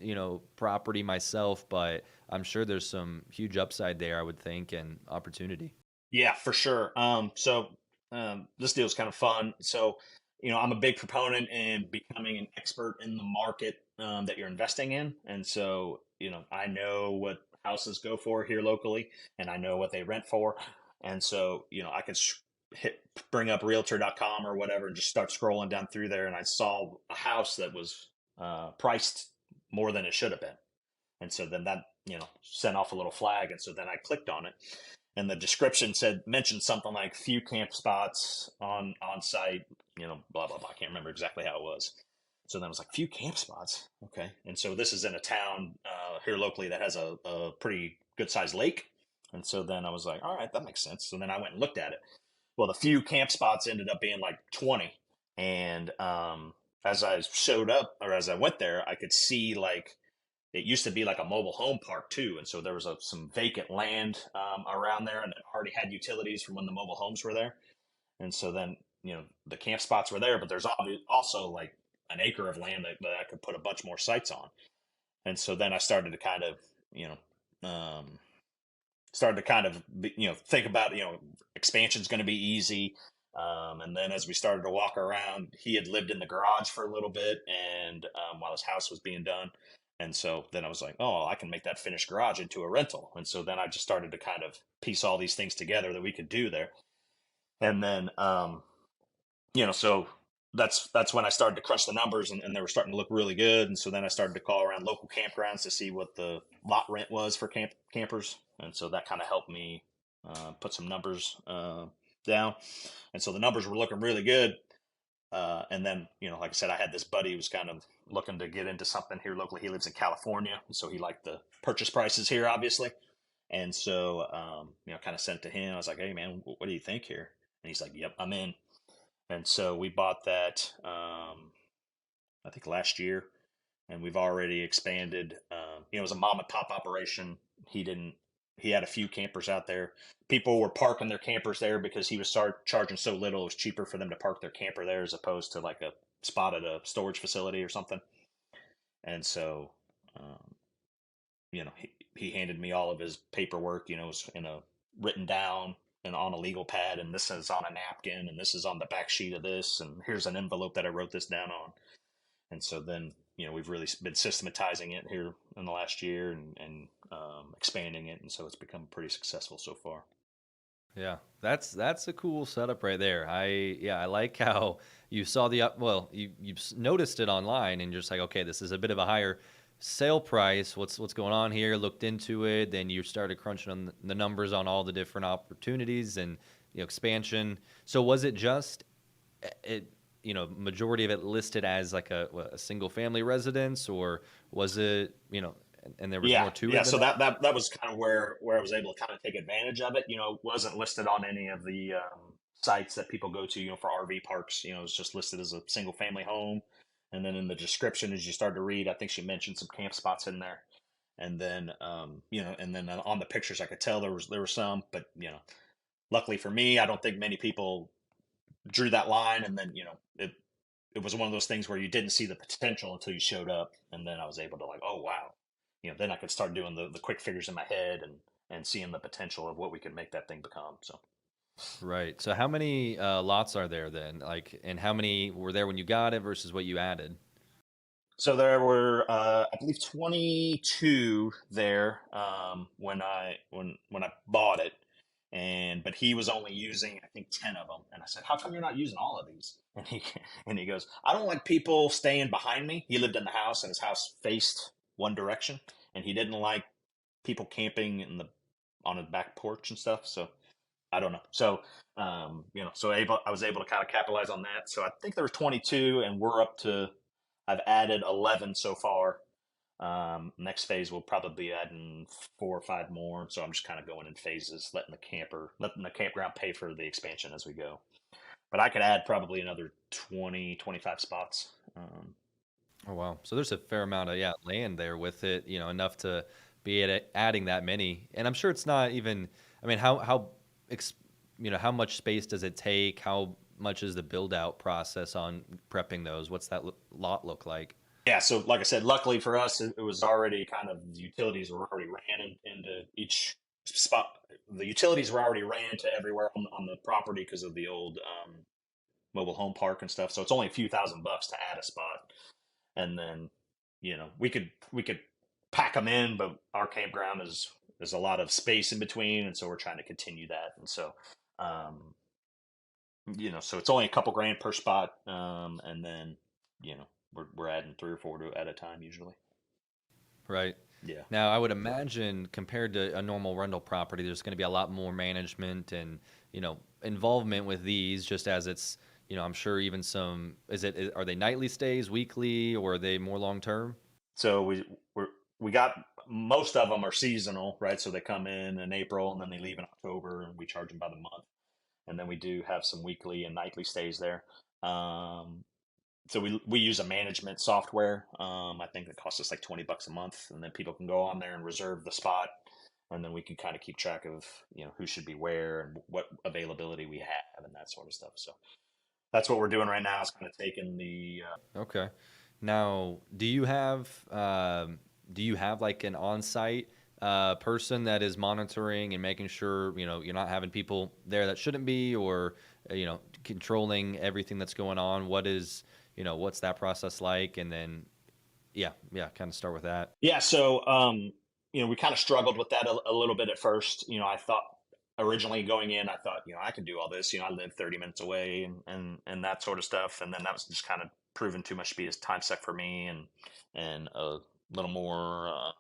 [SPEAKER 1] property myself, but I'm sure there's some huge upside there, I would think, and opportunity.
[SPEAKER 2] Yeah, for sure. This deal is kind of fun. So, I'm a big proponent in becoming an expert in the market that you're investing in. And so, I know what houses go for here locally, and I know what they rent for. And so, I could bring up realtor.com or whatever and just start scrolling down through there. And I saw a house that was priced more than it should have been. And so then that, sent off a little flag. And so then I clicked on it, and the description mentioned something like few camp spots on site, blah blah blah. I can't remember exactly how it was. So then I was like, few camp spots, okay. And so this is in a town here locally that has a pretty good sized lake. And so then I was like, all right, that makes sense. So then I went and looked at it. Well, the few camp spots ended up being like 20, and as I showed up, or as I went there, I could see like it used to be like a mobile home park too, and so there was some vacant land around there, and it already had utilities from when the mobile homes were there. And so then the camp spots were there, but there's also like an acre of land that I could put a bunch more sites on. And so then I started to kind of you know think about expansion's going to be easy. And then as we started to walk around, he had lived in the garage for a little bit, and while his house was being done. And so then I was like, oh, I can make that finished garage into a rental. And so then I just started to kind of piece all these things together that we could do there. And then so that's when I started to crunch the numbers, and they were starting to look really good. And so then I started to call around local campgrounds to see what the lot rent was for campers. And so that kind of helped me put some numbers down. And so the numbers were looking really good. And then, like I said, I had this buddy who was kind of looking to get into something here locally. He lives in California, so he liked the purchase prices here, obviously. And so, kind of sent to him. I was like, "Hey, man, what do you think here?" And he's like, "Yep, I'm in." And so we bought that, I think last year, and we've already expanded. It was a mom and pop operation. He didn't. he had a few campers out there. People were parking their campers there because he was start charging so little. It was cheaper for them to park their camper there as opposed to like a spot at a storage facility or something. And so, um, he handed me all of his paperwork. It was in a written down and on a legal pad, and this is on a napkin, and this is on the back sheet of this, and here's an envelope that I wrote this down on. And so then, we've really been systematizing it here in the last year and expanding it, and so it's become pretty successful so far.
[SPEAKER 1] Yeah, that's a cool setup right there. I like how you saw the up. Well, noticed it online and just like, okay, this is a bit of a higher sale price. What's going on here? Looked into it. Then you started crunching on the numbers on all the different opportunities and expansion. So was it just it? Majority of it listed as like a single family residence, or was it and there was
[SPEAKER 2] Yeah,
[SPEAKER 1] more to
[SPEAKER 2] yeah.
[SPEAKER 1] it than
[SPEAKER 2] So
[SPEAKER 1] that?
[SPEAKER 2] that was kind of where I was able to kind of take advantage of it. It wasn't listed on any of the sites that people go to, for RV parks. It was just listed as a single family home. And then in the description, as you start to read, I think she mentioned some camp spots in there. And then, and then on the pictures, I could tell there were some, but luckily for me, I don't think many people drew that line. And then, it was one of those things where you didn't see the potential until you showed up, and then I was able to like, oh wow, then I could start doing the quick figures in my head and seeing the potential of what we could make that thing become. So
[SPEAKER 1] Right. So how many lots are there then? Like, and how many were there when you got it versus what you added?
[SPEAKER 2] there were I believe 22 there when I bought it, but he was only using I think 10 of them, and I said, how come you're not using all of these? And he goes, I don't like people staying behind me. He lived in the house and his house faced one direction, and he didn't like people camping on his back porch and stuff. So I don't know. So I was able to kind of capitalize on that. So I think there was 22, and we're up to. I've added 11 so far. Next phase we'll probably be adding 4 or 5 more. So I'm just kind of going in phases, letting the campground pay for the expansion as we go. But I could add probably another 20, 25 spots.
[SPEAKER 1] Oh wow. So there's a fair amount of land there with it, enough to be adding that many. And I'm sure it's not even. I mean, ex, how much space does it take? How much is the build out process on prepping those? What's that lot look like?
[SPEAKER 2] Yeah, so like I said, luckily for us, it was already kind of the utilities were already ran into each spot. The utilities were already ran to everywhere on the property because of the old mobile home park and stuff. So it's only a few $1,000 to add a spot, and then we could pack them in, but our campground is there's a lot of space in between, and so we're trying to continue that. And so, um, so it's only a couple grand per spot, and then we're adding 3 or 4 at a time usually.
[SPEAKER 1] Right.
[SPEAKER 2] Yeah.
[SPEAKER 1] Now, I would imagine compared to a normal rental property, there's going to be a lot more management and, involvement with these, just as it's, I'm sure even some, are they nightly stays, weekly, or are they more long term?
[SPEAKER 2] So we got most of them are seasonal, right? So they come in April and then they leave in October, and we charge them by the month. And then we do have some weekly and nightly stays there. Um, so we use a management software. I think it costs us like $20 a month, and then people can go on there and reserve the spot, and then we can kind of keep track of who should be where and what availability we have and that sort of stuff. So that's what we're doing right now. Is kind of taking the
[SPEAKER 1] Okay. Now, do you have like an on-site person that is monitoring and making sure you're not having people there that shouldn't be, or controlling everything that's going on? What's that process like? And then yeah, kind of start with that.
[SPEAKER 2] Yeah, so we kind of struggled with that a little bit at first. I thought originally going in, I thought, I could do all this. I live 30 minutes away and that sort of stuff. And then that was just kind of proven too much to be as time suck for me and a little more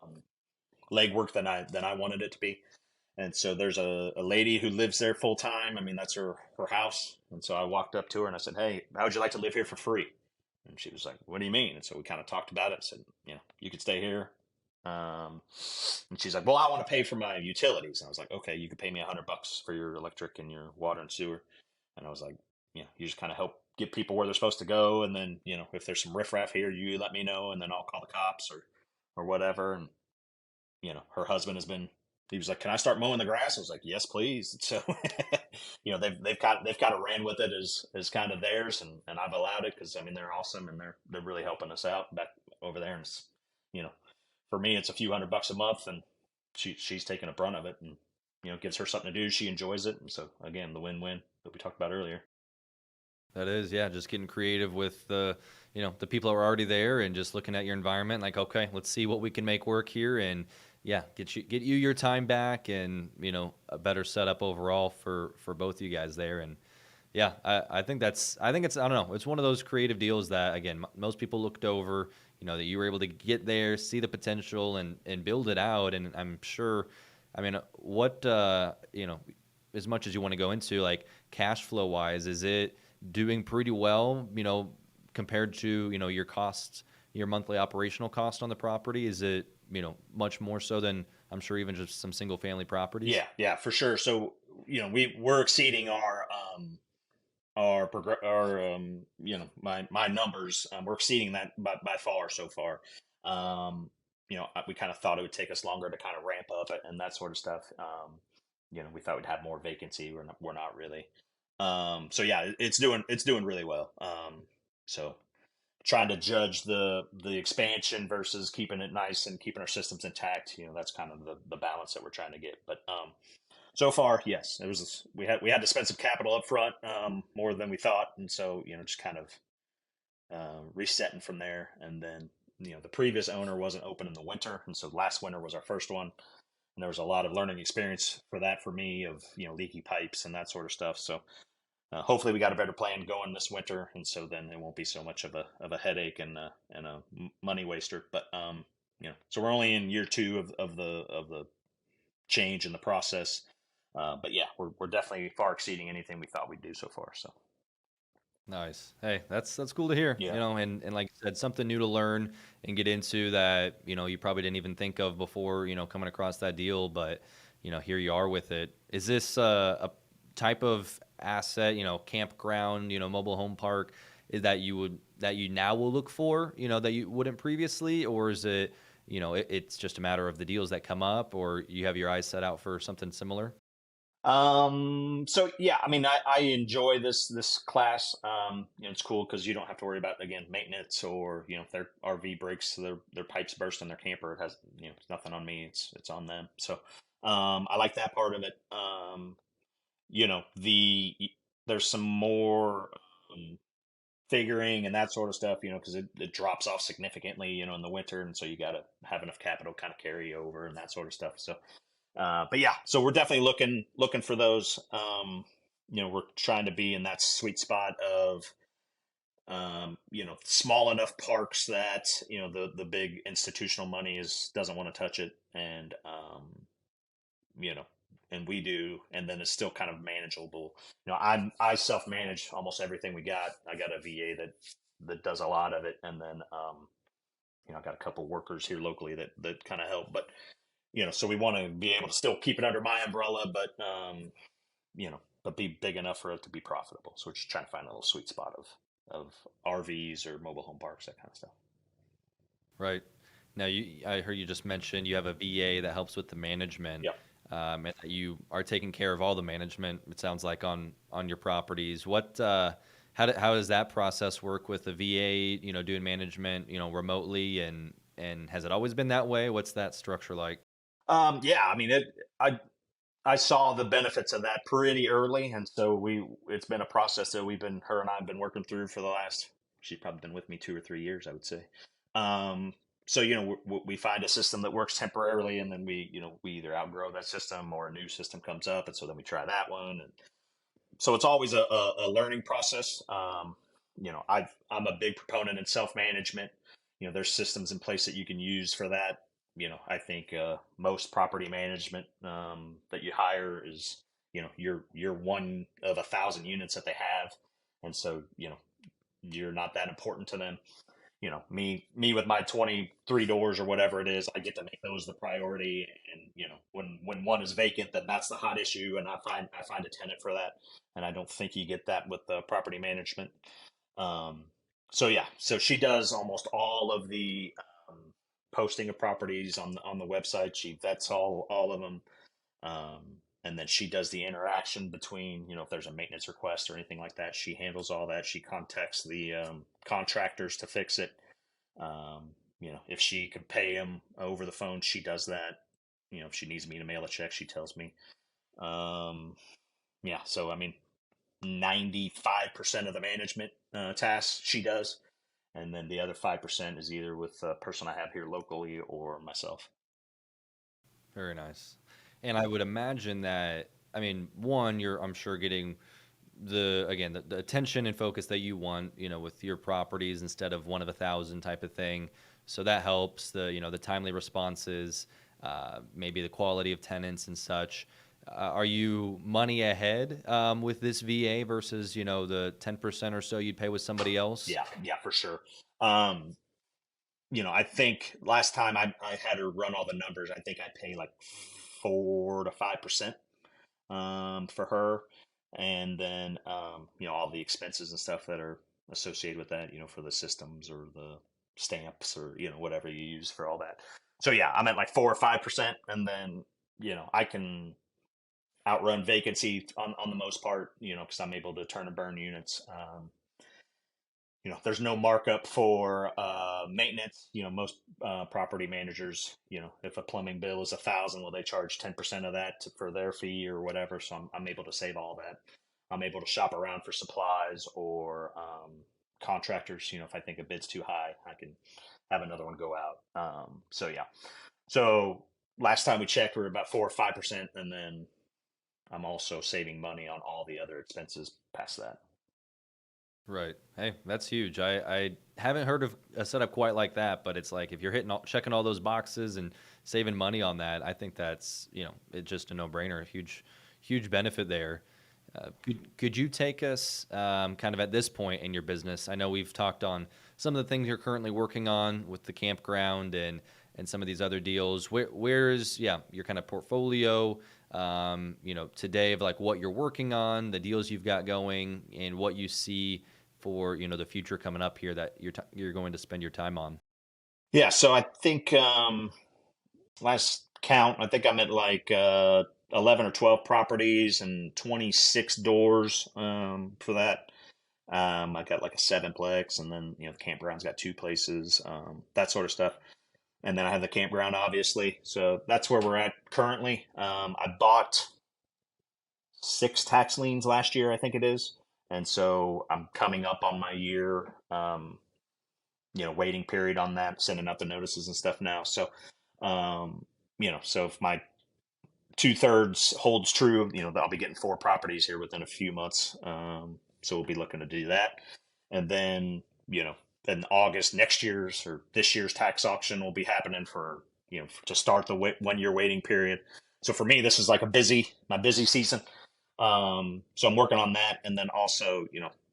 [SPEAKER 2] legwork than I wanted it to be. And so there's a lady who lives there full time. I mean, that's her house. And so I walked up to her and I said, hey, how would you like to live here for free? And she was like, what do you mean? And so we kind of talked about it. I said, you could stay here. Um, and she's like, well, I want to pay for my utilities. And I was like, okay, you could pay me $100 for your electric and your water and sewer. And I was like, you just kind of help get people where they're supposed to go. And then, if there's some riffraff here, you let me know, and then I'll call the cops or whatever. And, her husband has been he was like, "Can I start mowing the grass?" I was like, "Yes, please." So, they've kind of ran with it as kind of theirs, and I've allowed it because I mean they're awesome and they're really helping us out back over there. And it's, you know, for me it's a few $100 a month, and she's taking a brunt of it, and gives her something to do. She enjoys it, and so again the win-win that we talked about earlier.
[SPEAKER 1] That is, yeah, just getting creative with the people that are already there and just looking at your environment like, okay, let's see what we can make work here and yeah, get you your time back and, a better setup overall for both of you guys there. And yeah, I think it's, I don't know, it's one of those creative deals that again, most people looked over, that you were able to get there, see the potential and build it out. And I'm sure, I mean, what, as much as you want to go into like cash flow wise, is it doing pretty well, compared to, your costs, your monthly operational cost on the property? Is it, much more so than I'm sure even just some single family properties?
[SPEAKER 2] Yeah, yeah, for sure. So we're exceeding our my numbers. We're exceeding that by far so far. We kind of thought it would take us longer to kind of ramp up it and that sort of stuff. We thought we'd have more vacancy. We're not really. So yeah, it's doing really well. So trying to judge the expansion versus keeping it nice and keeping our systems intact. That's kind of the balance that we're trying to get. But so far, yes, it was. We had to spend some capital up front, more than we thought, and so just kind of resetting from there. And then the previous owner wasn't open in the winter, and so last winter was our first one, and there was a lot of learning experience for that for me of leaky pipes and that sort of stuff. So hopefully we got a better plan going this winter, and so then it won't be so much of a headache and a money waster. But so we're only in year two of the change in the process. But yeah, we're definitely far exceeding anything we thought we'd do so far. So
[SPEAKER 1] Nice. Hey, that's cool to hear.
[SPEAKER 2] yeah,
[SPEAKER 1] And like you said, something new to learn and get into that, you probably didn't even think of before, coming across that deal, but here you are with it. Is this a type of asset, campground, mobile home park that you now will look for, that you wouldn't previously, or is it, it's just a matter of the deals that come up, or you have your eyes set out for something similar?
[SPEAKER 2] so yeah, I mean, I enjoy this class. It's cool because you don't have to worry about, again, maintenance, or if their RV breaks, their pipes burst in their camper. It has, it's nothing on me. It's on them. So I like that part of it. There's some more um, figuring and that sort of stuff, because it drops off significantly, in the winter, and so you got to have enough capital kind of carry over and that sort of stuff. So but yeah, so we're definitely looking for those. We're trying to be in that sweet spot of small enough parks that the big institutional money doesn't want to touch it, and you know, and we do, and then it's still kind of manageable. I self manage almost everything we got. I got a VA that does a lot of it, and then I got a couple workers here locally that kind of help, but so we want to be able to still keep it under my umbrella, but be big enough for it to be profitable. So we're just trying to find a little sweet spot of RVs or mobile home parks, that kind of stuff.
[SPEAKER 1] Right. Now, I heard you just mentioned you have a VA that helps with the management,
[SPEAKER 2] Yep.
[SPEAKER 1] and that you are taking care of all the management. It sounds like on your properties. How does that process work with the VA? Doing management, remotely, and has it always been that way? What's that structure like?
[SPEAKER 2] Yeah, I mean, I saw the benefits of that pretty early, and so it's been a process that her and I have been working through for the last. She's probably been with me 2 or 3 years, I would say. Um, so we find a system that works temporarily, and then we either outgrow that system or a new system comes up, and so then we try that one, and so it's always a learning process. I'm a big proponent in self management. There's systems in place that you can use for that. I think most property management that you hire is you're one of 1,000 units that they have, and so you're not that important to them. Me with my 23 doors or whatever it is, I get to make those the priority. And when one is vacant, then that's the hot issue, and I find a tenant for that. And I don't think you get that with the property management. Um, so yeah, so she does almost all of the. posting of properties on the website. She vets all of them, and then she does the interaction between, if there's a maintenance request or anything like that. She handles all that. She contacts the contractors to fix it. If she could pay them over the phone, she does that. If she needs me to mail a check, she tells me. Um, yeah, so I mean, 95% of the management tasks she does, and then the other 5% is either with a person I have here locally or myself.
[SPEAKER 1] Very nice. And I would imagine that, I mean, one, you're, I'm sure, getting the attention and focus that you want, with your properties instead of one of a thousand type of thing. So that helps the timely responses, maybe the quality of tenants and such. Are you money ahead with this VA versus, the 10% or so you'd pay with somebody else?
[SPEAKER 2] Yeah, for sure. Um, I think last time I had her run all the numbers, I think I pay like 4 to 5% for her, and then all the expenses and stuff that are associated with that, for the systems or the stamps or whatever you use for all that. So yeah, I'm at like 4 or 5%, and then I can outrun vacancy on the most part, because I'm able to turn and burn units. There's no markup for maintenance. Most property managers, if a plumbing bill is 1,000, well, they charge 10% of that for their fee or whatever. So I'm able to save all that. I'm able to shop around for supplies or contractors. If I think a bid's too high, I can have another one go out. So yeah. So last time we checked, we were about 4 or 5%, and then I'm also saving money on all the other expenses past that.
[SPEAKER 1] Right. Hey, that's huge. I haven't heard of a setup quite like that, but it's like if you're checking all those boxes and saving money on that, I think that's, it's just a no-brainer, a huge benefit there. Could you take us kind of at this point in your business? I know we've talked on some of the things you're currently working on with the campground and some of these other deals. Where is your kind of portfolio today of like what you're working on, the deals you've got going, and what you see for the future coming up here that you're going to spend your time on.
[SPEAKER 2] Yeah, so I think last count, I think I'm at like 11 or 12 properties and 26 doors for that. I got like a sevenplex, and then the campground's got two places, that sort of stuff. And then I have the campground, obviously. So that's where we're at currently. I bought 6 tax liens last year, I think it is, and so I'm coming up on my year. Waiting period on that, sending out the notices and stuff now. So, so if my 2/3 holds true, I'll be getting 4 properties here within a few months. So we'll be looking to do that. And then, in August, next year's or this year's tax auction will be happening for, to start the 1 year waiting period. So for me, this is like my busy season. So I'm working on that. And then also,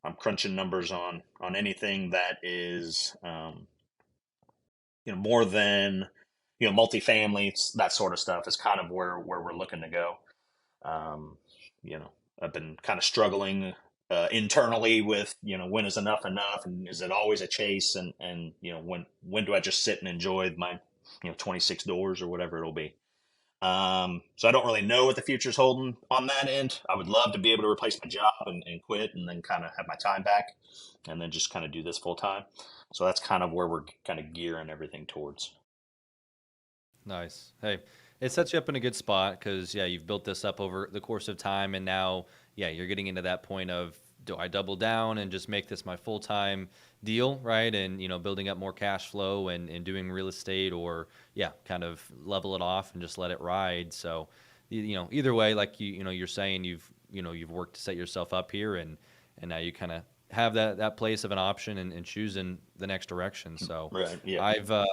[SPEAKER 2] I'm crunching numbers on anything that is, more than, multifamily, that sort of stuff is kind of where we're looking to go. Um, you know, I've been kind of struggling internally with, when is enough, and is it always a chase, and when do I just sit and enjoy my 26 doors or whatever it'll be. So I don't really know what the future's holding on that end. I would love to be able to replace my job and quit and then kind of have my time back and then just kind of do this full time. So that's kind of where we're kind of gearing everything towards.
[SPEAKER 1] Nice. Hey, it sets you up in a good spot because you've built this up over the course of time, and now you're getting into that point of, do I double down and just make this my full time deal, right? And building up more cash flow and doing real estate, or kind of level it off and just let it ride. So, either way, like you're saying, you've worked to set yourself up here, and now you kind of have that place of an option and choosing the next direction. So,
[SPEAKER 2] Right. Yeah.
[SPEAKER 1] I've uh,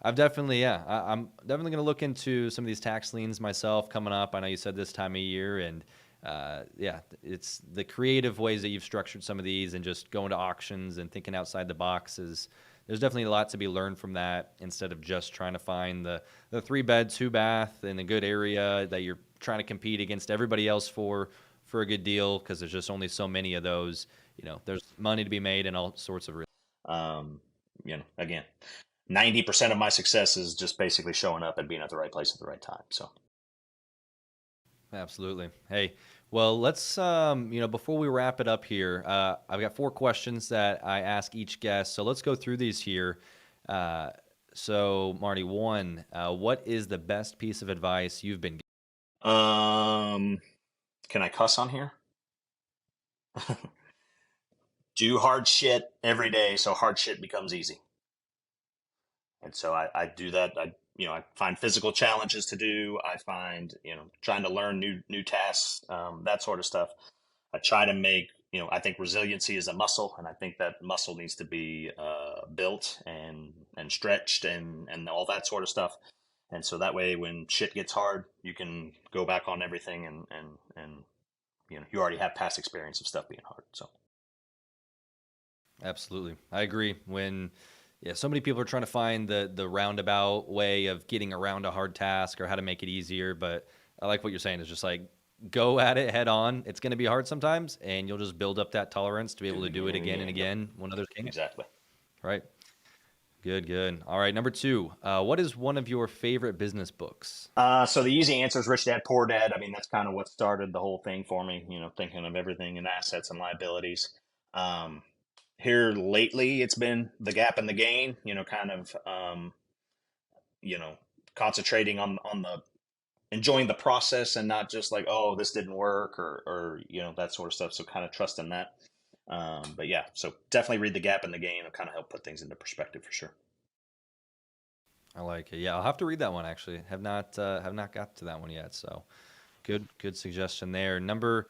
[SPEAKER 1] I've definitely, I'm definitely going to look into some of these tax liens myself coming up. I know you said this time of year, and it's the creative ways that you've structured some of these, and just going to auctions and thinking outside the box is. There's definitely a lot to be learned from that, instead of just trying to find the 3-bed, 2-bath in a good area that you're trying to compete against everybody else for a good deal, because there's just only so many of those. There's money to be made in all sorts of.
[SPEAKER 2] Um, again. 90% of my success is just basically showing up and being at the right place at the right time. So,
[SPEAKER 1] Absolutely. Hey, well, let's before we wrap it up here, I've got 4 questions that I ask each guest. So let's go through these here. Uh, so, Marty, one, what is the best piece of advice you've been given?
[SPEAKER 2] um, can I cuss on here? Do hard shit every day so hard shit becomes easy. And so I do that. I find physical challenges to do. I find, trying to learn new tasks, that sort of stuff. I try to make, I think resiliency is a muscle, and I think that muscle needs to be built and stretched and all that sort of stuff. And so that way, when shit gets hard, you can go back on everything, and you already have past experience of stuff being hard. So
[SPEAKER 1] Absolutely. I agree. Yeah, so many people are trying to find the roundabout way of getting around a hard task or how to make it easier. But I like what you're saying is just like go at it head on. It's going to be hard sometimes, and you'll just build up that tolerance to be
[SPEAKER 2] do
[SPEAKER 1] able
[SPEAKER 2] it
[SPEAKER 1] to do
[SPEAKER 2] again
[SPEAKER 1] it
[SPEAKER 2] and
[SPEAKER 1] again and
[SPEAKER 2] again. Yep,
[SPEAKER 1] again when others can't.
[SPEAKER 2] exactly.
[SPEAKER 1] Right. Good, good. All right. Number 2, what is one of your favorite business books?
[SPEAKER 2] So the easy answer is Rich Dad Poor Dad. I mean, that's kind of what started the whole thing for me. Thinking of everything in assets and liabilities. Um, Here lately, it's been The Gap and the Gain. Kind of you know concentrating on the enjoying the process and not just like, oh, this didn't work, or that sort of stuff. So kind of trusting that. But yeah, so definitely read The Gap and the Gain. It'll kind of help put things into perspective for sure.
[SPEAKER 1] I like it. Yeah, I'll have to read that one actually. Have not got to that one yet. So good suggestion there. Number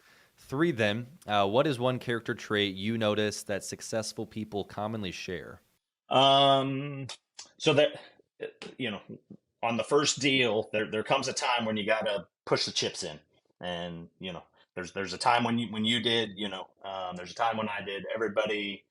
[SPEAKER 1] 3 then, what is one character trait you notice that successful people commonly share?
[SPEAKER 2] Um, so that you know, on the first deal, there comes a time when you gotta push the chips in, and there's a time when you did, there's a time when I did. Everybody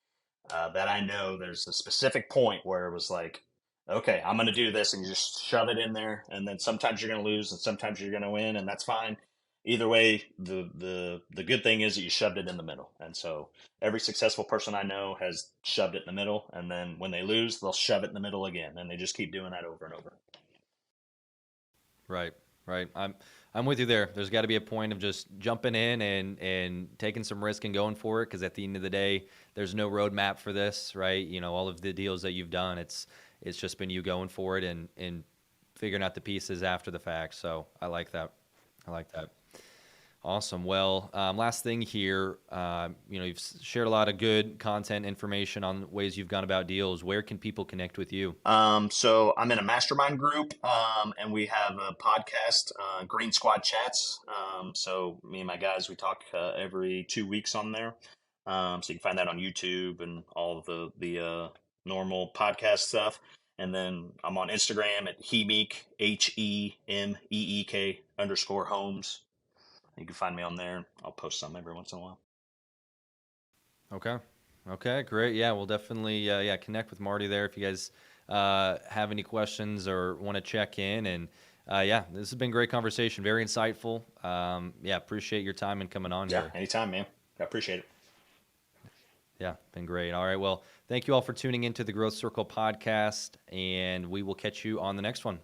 [SPEAKER 2] that I know, there's a specific point where it was like, okay, I'm going to do this, and you just shove it in there, and then sometimes you're going to lose, and sometimes you're going to win, and that's fine. Either way, the good thing is that you shoved it in the middle, and so every successful person I know has shoved it in the middle, and then when they lose, they'll shove it in the middle again, and they just keep doing that over and over.
[SPEAKER 1] Right, right. I'm with you there. There's got to be a point of just jumping in and taking some risk and going for it because at the end of the day, there's no roadmap for this, right? All of the deals that you've done, it's just been you going for it and figuring out the pieces after the fact. So I like that. I like that. Awesome. Well, last thing here, you've shared a lot of good content information on ways you've gone about deals. Where can people connect with you?
[SPEAKER 2] So I'm in a mastermind group, and we have a podcast, Green Squad Chats. So me and my guys, we talk every 2 weeks on there. So you can find that on YouTube and all of the normal podcast stuff. And then I'm on Instagram at Hemeek, HEMEEK _Homes. You can find me on there. I'll post some every once in a while.
[SPEAKER 1] Okay. Okay, great. Yeah, we'll definitely connect with Marty there if you guys have any questions or want to check in. And this has been a great conversation, very insightful. Appreciate your time and coming on
[SPEAKER 2] Yeah,
[SPEAKER 1] here.
[SPEAKER 2] anytime, man. I appreciate it.
[SPEAKER 1] Yeah, been great. All right, well, thank you all for tuning into the Growth Circle podcast, and we will catch you on the next one.